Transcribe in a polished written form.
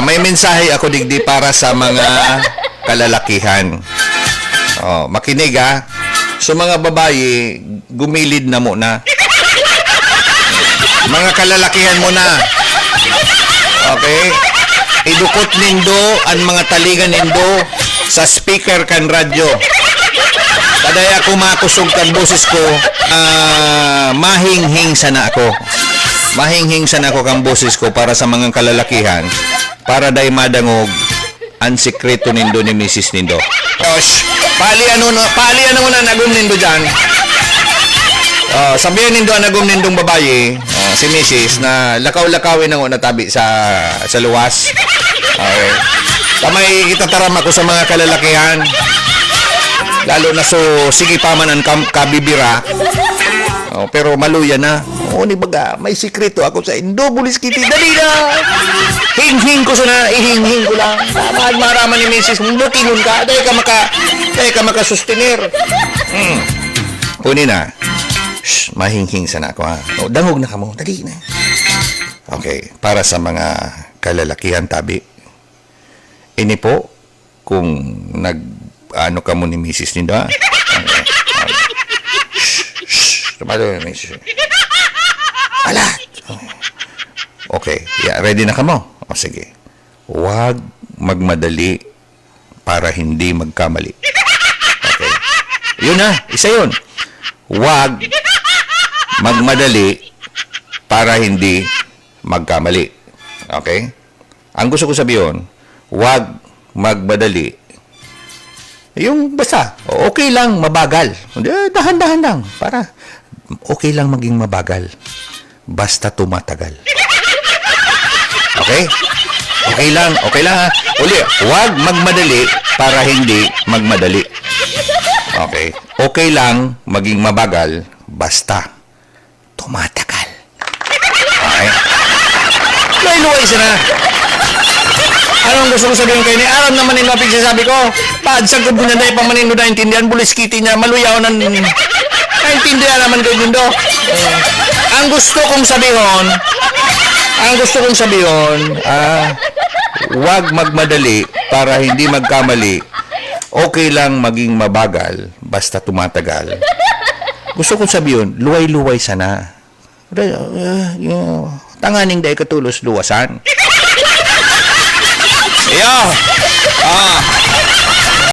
may mensahe ako digdi para sa mga kalalakihan. Oh, makinig ha. So mga babae, gumilid na muna. Mga kalalakihan mo na. Okay? Idukot nindo ang mga taligan nindo sa speaker kan radyo. Kadaya ako makusog kan boses ko, mahinghing sana ako. Mahinghing sana ako kang boses ko para sa mga kalalakihan, para day madangog ang sikreto nindo ni Mrs. Nindo. Osh, paalian mo na nagum nindo dyan. Sabihin nindo ang nagum nindong babae, si Mrs. na lakaw-lakawin ang natabi sa luwas. Okay. Kamay itataram ako sa mga kalalakihan. Lalo na so, sige pa man ang kabibira. Pero maluya na. Ni baga, may sikreto ako sa Indo, Bulis Kitty. Dali na! Hing-hing ko sana, ihing-hing ko lang. Maraman ni Mrs. Mukingon ka. Dahil ka makasustenir. Kunin na. Shh, mahing-hing sana ako ha. Dangog na ka mo. Dali na. Okay, para sa mga kalalakihan tabi. Ini po, kung ano ka mo ni Mrs. Nindo ha? Tumalo na Mrs. Ala! Okay, ready na ka mo? O sige. Huwag magmadali para hindi magkamali. Okay. Yun na, isa yun. Huwag magmadali para hindi magkamali. Okay? Ang gusto ko sabihin, huwag magmadali. Yung basta, okay lang mabagal. Dahan-dahan lang. Para okay lang maging mabagal. Basta tumatagal. Okay? Okay lang ha. Uli, huwag magmadali para hindi magmadali. Okay? Okay lang maging mabagal basta tumatagal. Okay? Luay-luay siya na. Anong gusto ko sabihin kayo ni Aram naman yung napigsasabi ko? Padsag ko bunanday pang manino na intindihan, Bulis Kitty niya, maluyaw na naintindihan naman kayo mundo. Ang gusto kong sabihin, huwag magmadali para hindi magkamali. Okay lang maging mabagal, basta tumatagal. Gusto kong sabihin, luway-luway sana. Tanganing day katulos luwasan. Yo!